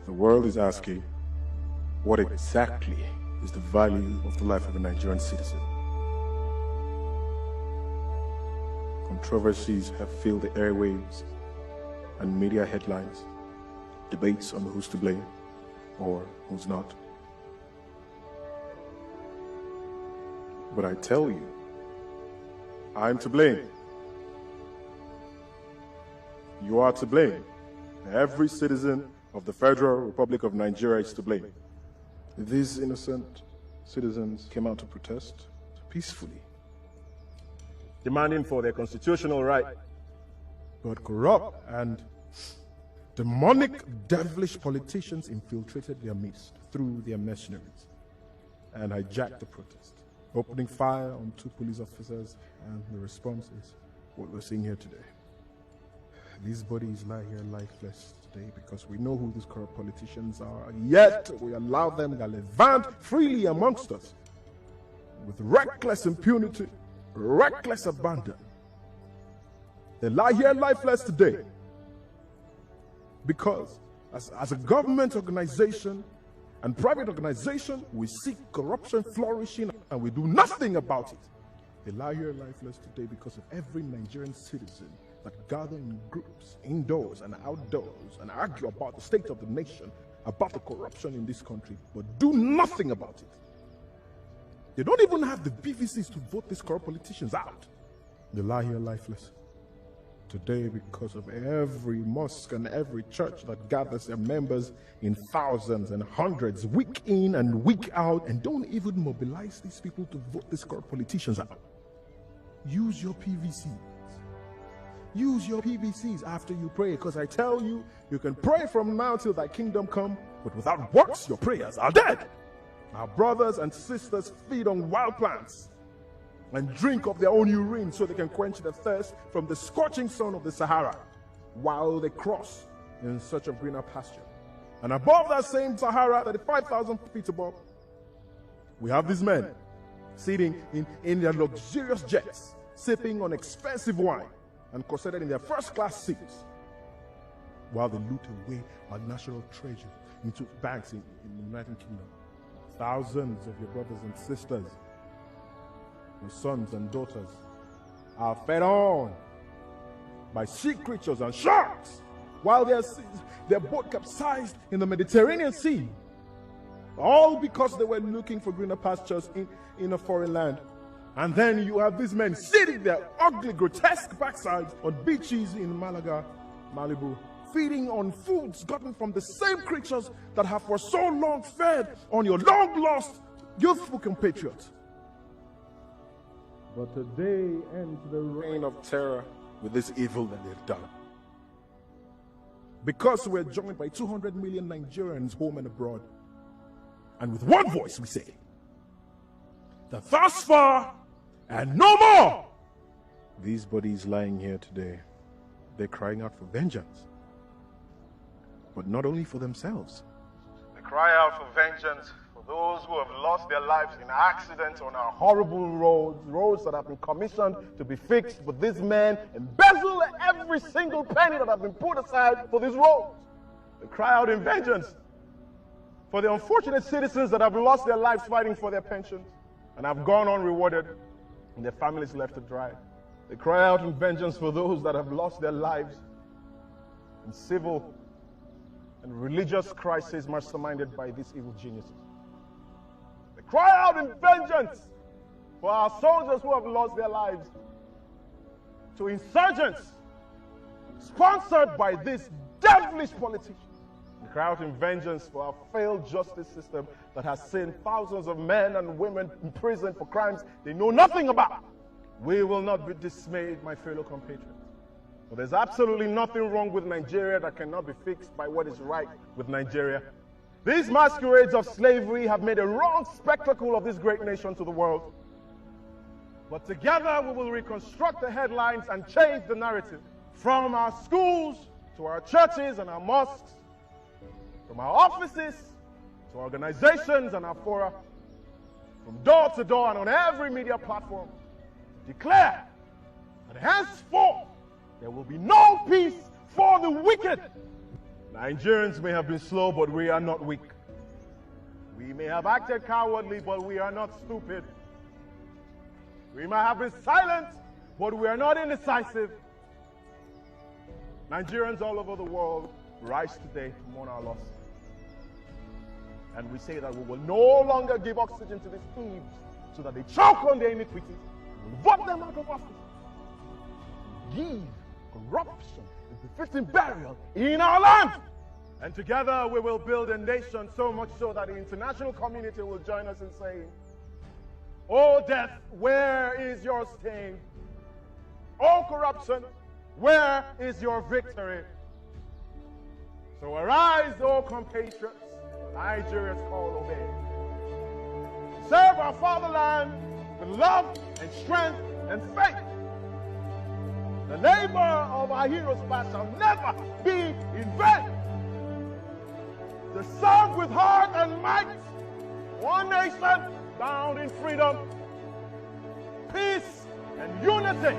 The world is asking, what exactly is the value of the life of a Nigerian citizen? Controversies have filled the airwaves and media headlines, debates on who's to blame or who's not. But I tell you, I'm to blame. You are to blame. Every citizen of the Federal Republic of Nigeria is to blame. These innocent citizens came out to protest peacefully, demanding for their constitutional right. But corrupt and demonic, devilish politicians infiltrated their midst through their mercenaries and hijacked the protest, opening fire on 2 police officers, and the response is what we're seeing here today. These bodies lie here lifeless today because we know who these corrupt politicians are, yet we allow them gallivant freely amongst us with reckless impunity, reckless abandon. They lie here lifeless today because as a government organization and private organization, we see corruption flourishing and we do nothing about it. They lie here lifeless today because of every Nigerian citizen that gather in groups, indoors and outdoors, and argue about the state of the nation, about the corruption in this country, but do nothing about it. They don't even have the BVCs to vote these corrupt politicians out. They lie here lifeless today because of every mosque and every church that gathers their members in thousands and hundreds, week in and week out, and don't even mobilize these people to vote these corrupt politicians out. Use your PVCs. Use your PVCs after you pray, because I tell you, you can pray from now till thy kingdom come, but without works, your prayers are dead. Our brothers and sisters feed on wild plants and drink of their own urine so they can quench their thirst from the scorching sun of the Sahara while they cross in search of greener pasture. And above that same Sahara, 35,000 feet above, we have these men sitting in their luxurious jets, sipping on expensive wine and corseted in their first-class seats, while they loot away our national treasure into banks in the United Kingdom. Thousands of your brothers and sisters, your sons and daughters, are fed on by sea creatures and sharks, while their boat capsized in the Mediterranean Sea, all because they were looking for greener pastures in a foreign land. And then you have these men sitting their ugly, grotesque backsides on beaches in Malaga, Malibu, feeding on foods gotten from the same creatures that have for so long fed on your long-lost, youthful compatriots. But today ends the reign of terror with this evil that they've done. Because we're joined by 200 million Nigerians home and abroad, and with one voice we say that thus far and no more. These bodies lying here today, they're crying out for vengeance. But not only for themselves. They cry out for vengeance for those who have lost their lives in accidents on our horrible roads that have been commissioned to be fixed, but these men embezzle every single penny that has been put aside for these roads. They cry out in vengeance for the unfortunate citizens that have lost their lives fighting for their pensions and have gone unrewarded and their families left to dry. They cry out in vengeance for those that have lost their lives in civil and religious crises masterminded by these evil geniuses. They cry out in vengeance for our soldiers who have lost their lives to insurgents sponsored by these devilish politicians. They cry out in vengeance for our failed justice system that has seen thousands of men and women in prison for crimes they know nothing about. We will not be dismayed, my fellow compatriots. But there's absolutely nothing wrong with Nigeria that cannot be fixed by what is right with Nigeria. These masquerades of slavery have made a wrong spectacle of this great nation to the world. But together we will reconstruct the headlines and change the narrative. From our schools to our churches and our mosques, from our offices to our organizations and our fora, from door to door and on every media platform, declare that henceforth there will be no peace for the wicked. Nigerians may have been slow, but we are not weak. We may have acted cowardly, but we are not stupid. We might have been silent, but we are not indecisive. Nigerians all over the world rise today to mourn our loss. And we say that we will no longer give oxygen to these thieves so that they choke on their iniquities. We'll vote them out of office. Give corruption a befitting burial in our land. And together we will build a nation, so much so that the international community will join us in saying, "O death, where is your sting? O corruption, where is your victory?" So arise, O compatriots, Nigeria's call obey. Serve our fatherland with love and strength and faith. The labor of our heroes past shall never be in vain. To serve with heart and might, one nation bound in freedom, peace and unity.